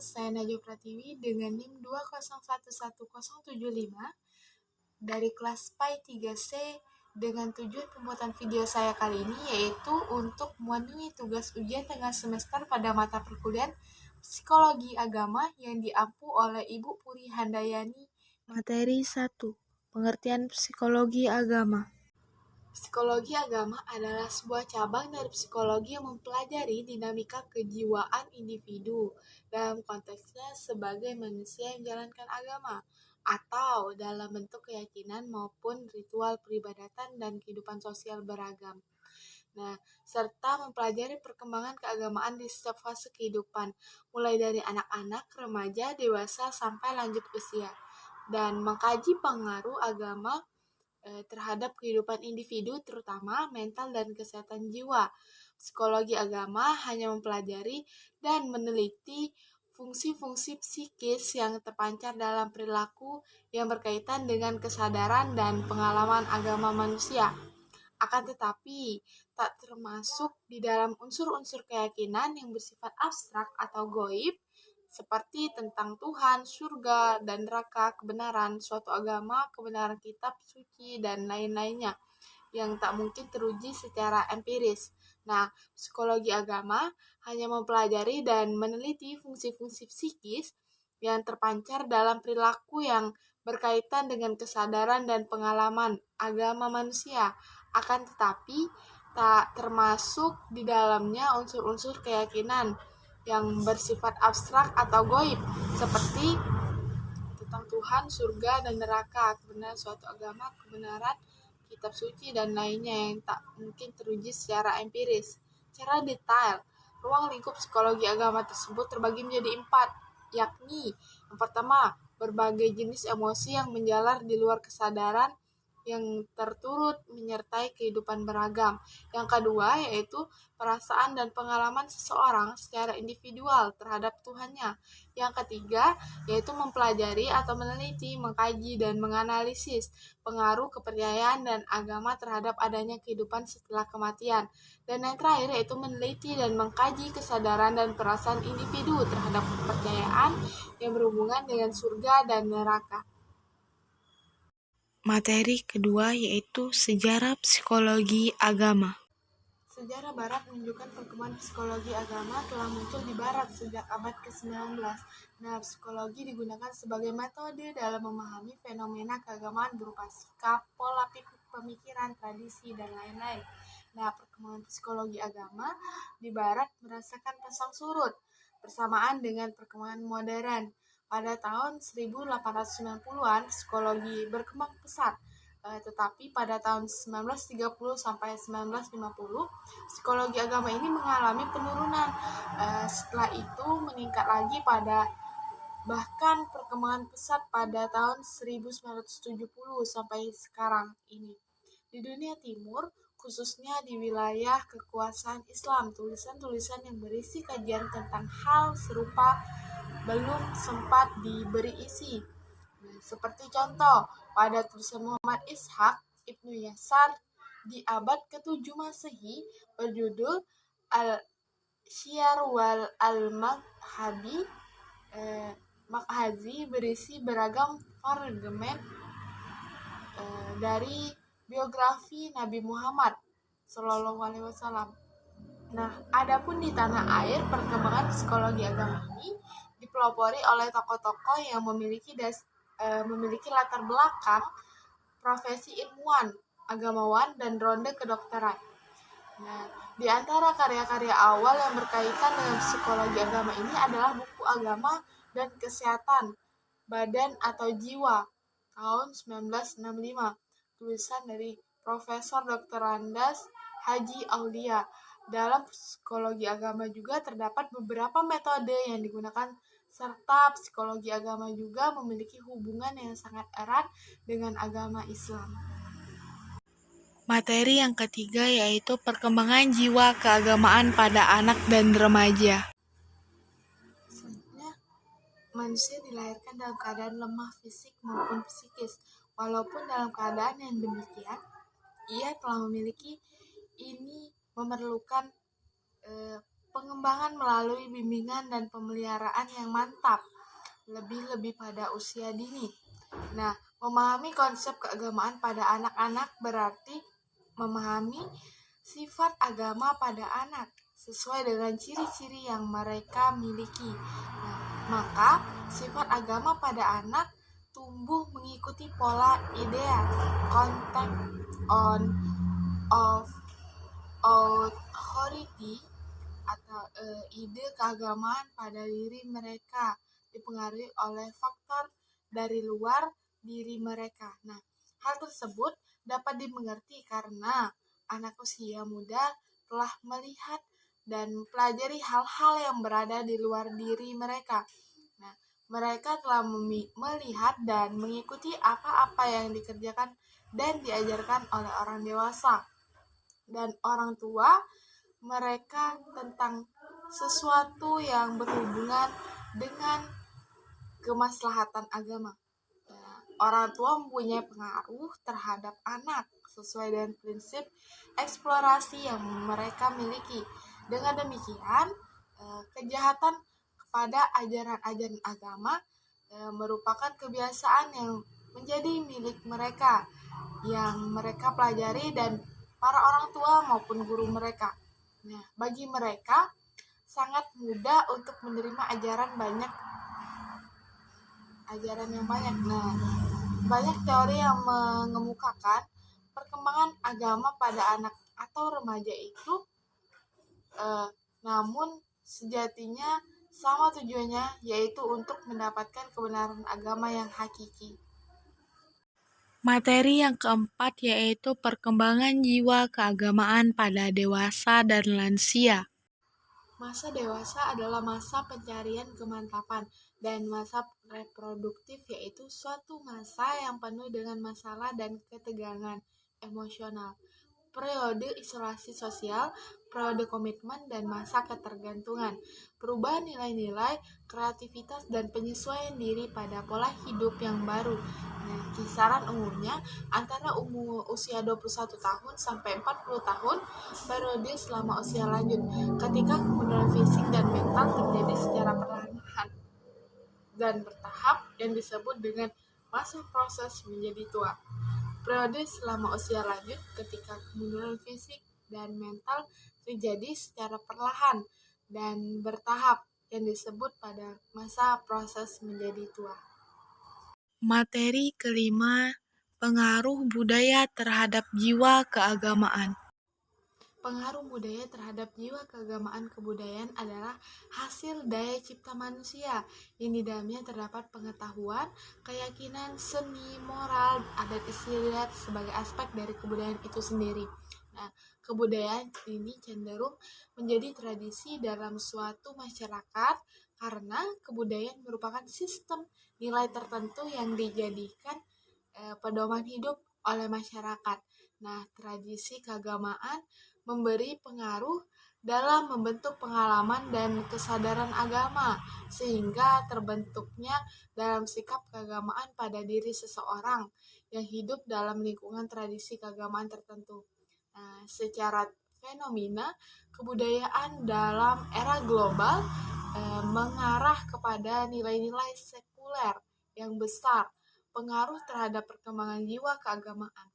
saya Najwa Pratiwi dengan NIM 2011075 dari kelas PAI 3C dengan tujuan pembuatan video saya kali ini yaitu untuk memenuhi tugas ujian tengah semester pada mata perkuliahan Psikologi Agama yang diampu oleh Ibu Puri Handayani. Materi 1. Pengertian Psikologi Agama. Psikologi agama adalah sebuah cabang dari psikologi yang mempelajari dinamika kejiwaan individu dalam konteksnya sebagai manusia yang menjalankan agama atau dalam bentuk keyakinan maupun ritual peribadatan dan kehidupan sosial beragam. Serta mempelajari perkembangan keagamaan di setiap fase kehidupan, mulai dari anak-anak, remaja, dewasa, sampai lanjut usia, dan mengkaji pengaruh agama terhadap kehidupan individu, terutama mental dan kesehatan jiwa. Psikologi agama hanya mempelajari dan meneliti fungsi-fungsi psikis yang terpancar dalam perilaku yang berkaitan dengan kesadaran dan pengalaman agama manusia. Akan tetapi, tak termasuk di dalam unsur-unsur keyakinan yang bersifat abstrak atau gaib, seperti tentang Tuhan, surga, dan neraka, kebenaran suatu agama, kebenaran kitab suci, dan lain-lainnya yang tak mungkin teruji secara empiris. Psikologi agama hanya mempelajari dan meneliti fungsi-fungsi psikis yang terpancar dalam perilaku yang berkaitan dengan kesadaran dan pengalaman agama manusia. Akan tetapi, tak termasuk di dalamnya unsur-unsur keyakinan yang bersifat abstrak atau gaib, seperti tentang Tuhan, surga, dan neraka, kebenaran suatu agama, kebenaran kitab suci, dan lainnya yang tak mungkin teruji secara empiris. Secara detail, ruang lingkup psikologi agama tersebut terbagi menjadi 4, yakni yang pertama, berbagai jenis emosi yang menjalar di luar kesadaran yang terturut menyertai kehidupan beragam. Yang kedua, yaitu perasaan dan pengalaman seseorang secara individual terhadap Tuhannya. Yang ketiga, yaitu mempelajari atau meneliti, mengkaji, dan menganalisis pengaruh kepercayaan dan agama terhadap adanya kehidupan setelah kematian. Dan yang terakhir, yaitu meneliti dan mengkaji kesadaran dan perasaan individu terhadap kepercayaan yang berhubungan dengan surga dan neraka. Materi kedua yaitu sejarah psikologi agama. Sejarah Barat menunjukkan perkembangan psikologi agama telah muncul di Barat sejak abad ke-19. Psikologi digunakan sebagai metode dalam memahami fenomena keagamaan berupa sikap, pola pemikiran, tradisi, dan lain-lain. Perkembangan psikologi agama di Barat merasakan pasang surut bersamaan dengan perkembangan modern. Pada tahun 1890-an, psikologi berkembang pesat, tetapi pada tahun 1930 sampai 1950, psikologi agama ini mengalami penurunan. Setelah itu meningkat lagi bahkan perkembangan pesat pada tahun 1970 sampai sekarang ini. Di dunia timur, khususnya di wilayah kekuasaan Islam, tulisan-tulisan yang berisi kajian tentang hal serupa belum sempat diberi isi. Seperti contoh, pada tulisan Muhammad Ishaq Ibnu Yasar di abad ke-7 Masehi berjudul Al-Syiar wal Al-Maghazi berisi beragam fragmen dari biografi Nabi Muhammad SAW. Adapun di tanah air, perkembangan psikologi agama ini dipelopori oleh tokoh-tokoh yang memiliki latar belakang profesi ilmuwan, agamawan, dan ronde kedokteran. Di antara karya-karya awal yang berkaitan dengan psikologi agama ini adalah buku Agama dan Kesehatan Badan atau Jiwa tahun 1965, tulisan dari Profesor Dr. Andas Haji Aulia. Dalam psikologi agama juga terdapat beberapa metode yang digunakan, serta psikologi agama juga memiliki hubungan yang sangat erat dengan agama Islam. Materi yang ketiga yaitu perkembangan jiwa keagamaan pada anak dan remaja. Sebenarnya manusia dilahirkan dalam keadaan lemah fisik maupun psikis. Walaupun dalam keadaan yang demikian, ia telah memerlukan pengembangan melalui bimbingan dan pemeliharaan yang mantap, lebih-lebih pada usia dini. Nah, memahami konsep keagamaan pada anak-anak berarti memahami sifat agama pada anak sesuai dengan ciri-ciri yang mereka miliki. Nah, maka sifat agama pada anak tumbuh mengikuti pola ideal contact on of authority atau ide keagamaan pada diri mereka dipengaruhi oleh faktor dari luar diri mereka. Nah, hal tersebut dapat dimengerti karena anak usia muda telah melihat dan mempelajari hal-hal yang berada di luar diri mereka. Nah, mereka telah melihat dan mengikuti apa-apa yang dikerjakan dan diajarkan oleh orang dewasa dan orang tua mereka tentang sesuatu yang berhubungan dengan kemaslahatan agama. Orang tua mempunyai pengaruh terhadap anak sesuai dengan prinsip eksplorasi yang mereka miliki. Dengan demikian, kejahatan kepada ajaran-ajaran agama merupakan kebiasaan yang menjadi milik mereka, yang mereka pelajari dan para orang tua maupun guru mereka. Nah, bagi mereka sangat mudah untuk menerima ajaran yang banyak. Nah, banyak teori yang mengemukakan perkembangan agama pada anak atau remaja itu namun sejatinya sama tujuannya, yaitu untuk mendapatkan kebenaran agama yang hakiki. Materi yang keempat yaitu perkembangan jiwa keagamaan pada dewasa dan lansia. Masa dewasa adalah masa pencarian kemantapan dan masa reproduktif, yaitu suatu masa yang penuh dengan masalah dan ketegangan emosional. Periode isolasi sosial, periode komitmen, dan masa ketergantungan. Perubahan nilai-nilai, kreativitas, dan penyesuaian diri pada pola hidup yang baru. Nah, kisaran umurnya antara usia 21 tahun sampai 40 tahun, periode selama usia lanjut, ketika kemudahan fisik dan mental terjadi secara perlahan dan bertahap yang disebut dengan masa proses menjadi tua. Periode selama usia lanjut ketika kemunduran fisik dan mental terjadi secara perlahan dan bertahap yang disebut pada masa proses menjadi tua. Materi kelima, pengaruh budaya terhadap jiwa keagamaan. Pengaruh budaya terhadap jiwa keagamaan kebudayaan adalah hasil daya cipta manusia yang di dalamnya terdapat pengetahuan, keyakinan, seni, moral, adat istiadat sebagai aspek dari kebudayaan itu sendiri. Nah, kebudayaan ini cenderung menjadi tradisi dalam suatu masyarakat karena kebudayaan merupakan sistem nilai tertentu yang dijadikan pedoman hidup oleh masyarakat. Nah, tradisi keagamaan memberi pengaruh dalam membentuk pengalaman dan kesadaran agama, sehingga terbentuknya dalam sikap keagamaan pada diri seseorang yang hidup dalam lingkungan tradisi keagamaan tertentu. Nah, secara fenomena, kebudayaan dalam era global mengarah kepada nilai-nilai sekuler yang besar, pengaruh terhadap perkembangan jiwa keagamaan.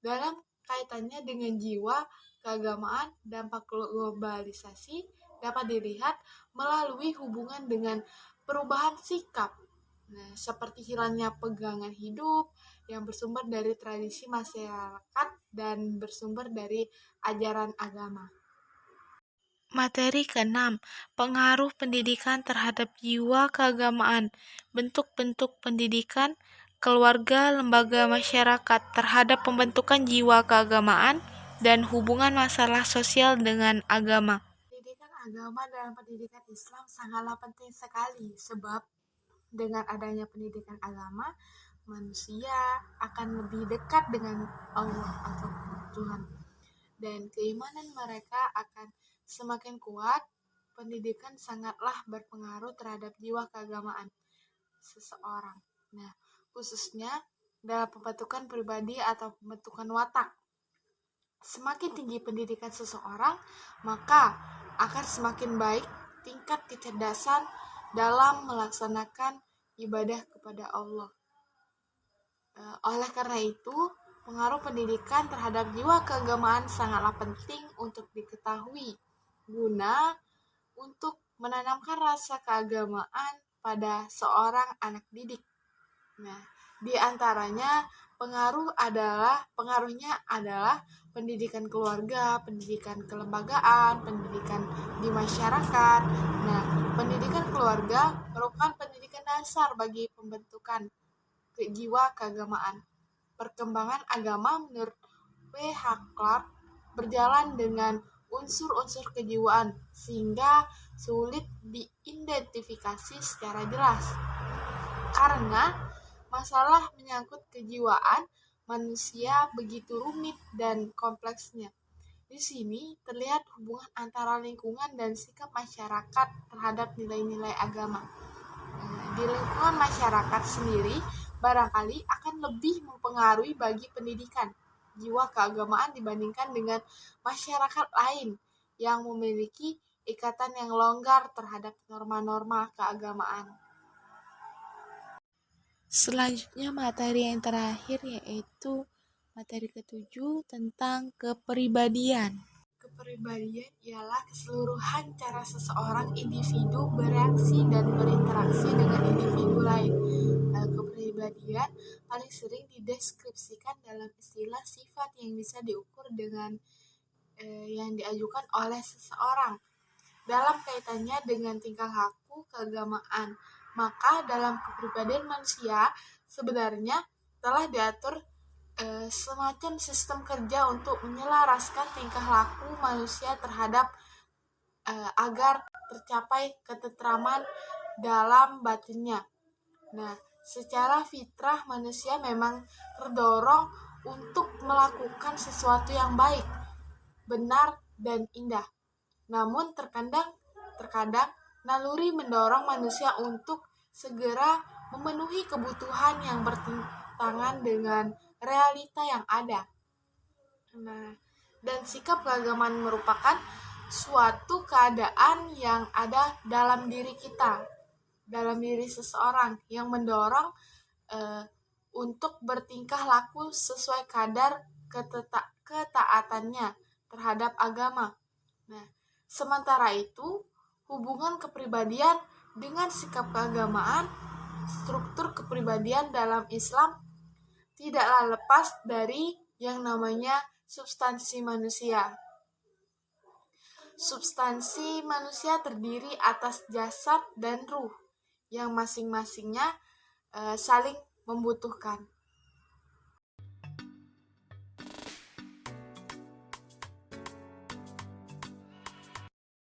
Dalam kaitannya dengan jiwa keagamaan, dampak globalisasi dapat dilihat melalui hubungan dengan perubahan sikap. Nah, seperti hilangnya pegangan hidup yang bersumber dari tradisi masyarakat dan bersumber dari ajaran agama. Materi keenam, pengaruh pendidikan terhadap jiwa keagamaan, bentuk-bentuk pendidikan, keluarga, lembaga masyarakat terhadap pembentukan jiwa keagamaan, dan hubungan masalah sosial dengan agama. Pendidikan agama dalam pendidikan Islam sangatlah penting sekali, sebab dengan adanya pendidikan agama, manusia akan lebih dekat dengan Allah atau Tuhan, dan keimanan mereka akan semakin kuat. Pendidikan sangatlah berpengaruh terhadap jiwa keagamaan seseorang. Nah, khususnya dalam pembentukan pribadi atau pembentukan watak. Semakin tinggi pendidikan seseorang, maka akan semakin baik tingkat kecerdasan dalam melaksanakan ibadah kepada Allah. Oleh karena itu, pengaruh pendidikan terhadap jiwa keagamaan sangatlah penting untuk diketahui guna untuk menanamkan rasa keagamaan pada seorang anak didik. Nah, di antaranya pengaruhnya adalah pendidikan keluarga, pendidikan kelembagaan, pendidikan di masyarakat. Nah, pendidikan keluarga merupakan pendidikan dasar bagi pembentukan jiwa keagamaan. Perkembangan agama menurut W.H. Clark berjalan dengan unsur-unsur kejiwaan sehingga sulit diidentifikasi secara jelas. Karena masalah menyangkut kejiwaan manusia begitu rumit dan kompleksnya. Di sini terlihat hubungan antara lingkungan dan sikap masyarakat terhadap nilai-nilai agama. Di lingkungan masyarakat sendiri barangkali akan lebih mempengaruhi bagi pendidikan jiwa keagamaan dibandingkan dengan masyarakat lain yang memiliki ikatan yang longgar terhadap norma-norma keagamaan. Selanjutnya materi yang terakhir yaitu materi ke-7 tentang kepribadian. Kepribadian ialah keseluruhan cara seseorang individu bereaksi dan berinteraksi dengan individu lain. Kepribadian paling sering dideskripsikan dalam istilah sifat yang bisa diukur dengan yang diajukan oleh seseorang dalam kaitannya dengan tingkah laku keagamaan. Maka dalam kepribadian manusia sebenarnya telah diatur semacam sistem kerja untuk menyelaraskan tingkah laku manusia terhadap agar tercapai ketentraman dalam batinnya. Nah, secara fitrah manusia memang terdorong untuk melakukan sesuatu yang baik, benar, dan indah. Namun terkadang naluri mendorong manusia untuk segera memenuhi kebutuhan yang bertentangan dengan realita yang ada. Nah, dan sikap keagamaan merupakan suatu keadaan yang ada dalam diri kita, dalam diri seseorang yang mendorong untuk bertingkah laku sesuai kadar ketaatannya terhadap agama. Nah, sementara itu, hubungan kepribadian dengan sikap keagamaan, struktur kepribadian dalam Islam tidaklah lepas dari yang namanya substansi manusia. Substansi manusia terdiri atas jasad dan ruh yang masing-masingnya saling membutuhkan.